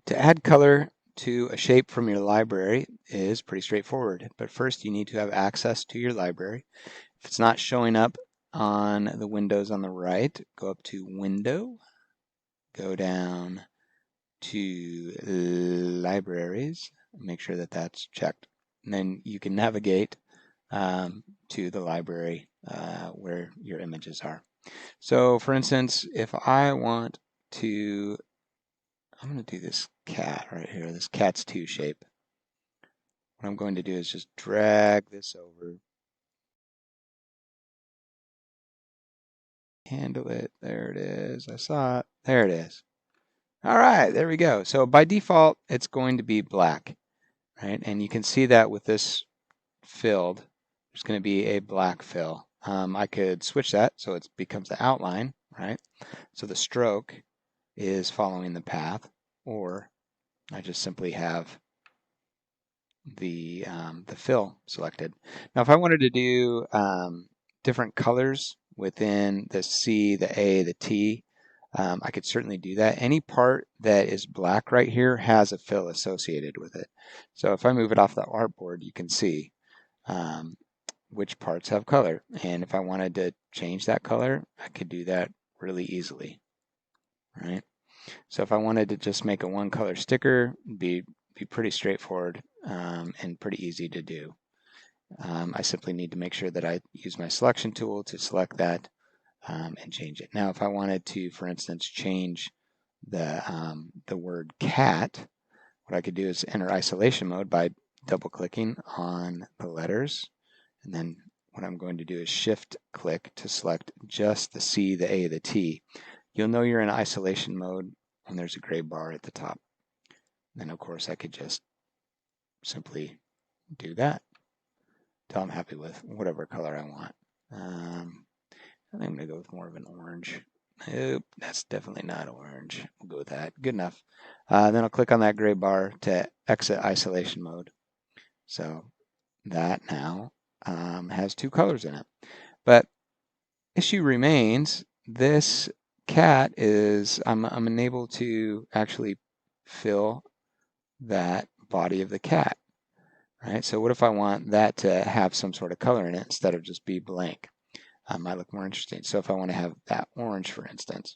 To add color to a shape from your library is pretty straightforward, but first you need to have access to your library. If it's not showing up on the windows on the right, go up to Window, go down to Libraries, make sure that that's checked, and then you can navigate to the library where your images are. So for instance, if I want to, I'm going to do this cat right here, this Cats 2 shape. What I'm going to do is just drag this over, handle it, there it is, I saw it, there it is. All right, there we go. So by default, it's going to be black, right? And you can see that with this filled, there's going to be a black fill. I could switch that so it becomes the outline, right? So the stroke is following the path, or I just simply have the fill selected. Now, if I wanted to do different colors within the C, the A, the T, I could certainly do that. Any part that is black right here has a fill associated with it. So if I move it off the artboard, you can see which parts have color. And if I wanted to change that color, I could do that really easily, right? So if I wanted to just make a one color sticker, it'd be pretty straightforward and pretty easy to do. I simply need to make sure that I use my selection tool to select that and change it. Now, if I wanted to, for instance, change the word cat, what I could do is enter isolation mode by double-clicking on the letters, and then what I'm going to do is shift-click to select just the C, the A, the T. You'll know you're in isolation mode when there's a gray bar at the top. Then, of course, I could just simply do that until I'm happy with whatever color I want. I think I'm going to go with more of an orange. Nope, that's definitely not orange. We'll go with that. Good enough. Then I'll click on that gray bar to exit isolation mode. So that now has two colors in it. But issue remains, this cat is, I'm unable to actually fill that body of the cat, right? So what if I want that to have some sort of color in it instead of just be blank? Might look more interesting. So if I want to have that orange, for instance,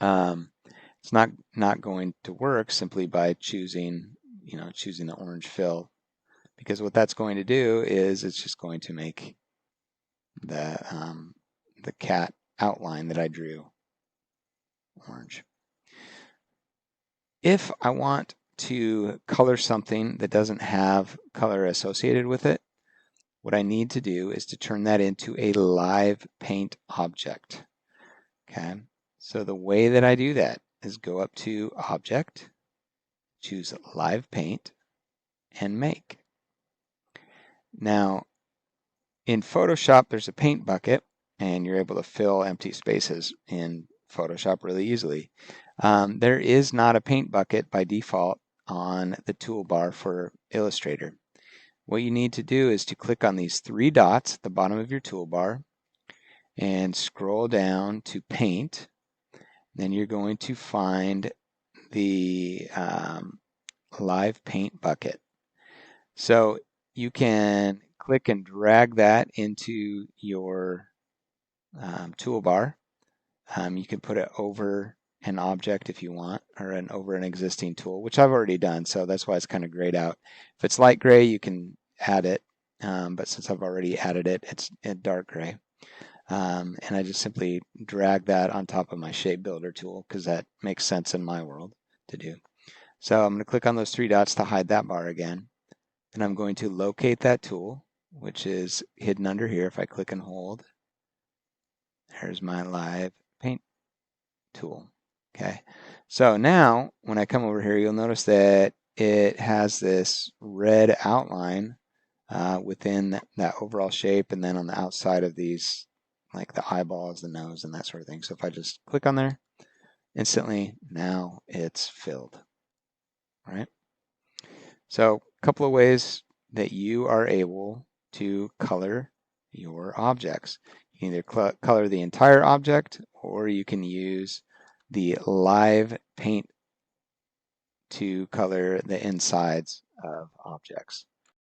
it's not going to work simply by choosing the orange fill, because what that's going to do is it's just going to make the cat outline that I drew orange. If I want to color something that doesn't have color associated with it, what I need to do is to turn that into a live paint object. Okay, so the way that I do that is go up to Object, choose Live Paint, and Make. Now, in Photoshop, there's a paint bucket, and you're able to fill empty spaces in Photoshop really easily. There is not a paint bucket by default on the toolbar for Illustrator. What you need to do is to click on these three dots at the bottom of your toolbar and scroll down to Paint. Then you're going to find the Live Paint bucket. So you can click and drag that into your toolbar. You can put it over an object if you want, or over an existing tool, which I've already done, so that's why it's kind of grayed out. If it's light gray, you can add it, but since I've already added it, it's in dark gray. And I just simply drag that on top of my shape builder tool because that makes sense in my world to do. So I'm going to click on those three dots to hide that bar again. And I'm going to locate that tool, which is hidden under here. If I click and hold, there's my live paint tool. Okay, so now when I come over here, you'll notice that it has this red outline within that overall shape, and then on the outside of these, like the eyeballs, the nose, and that sort of thing. So if I just click on there, instantly now it's filled. All right. So a couple of ways that you are able to color your objects. You can either color the entire object, or you can use the live paint to color the insides of objects.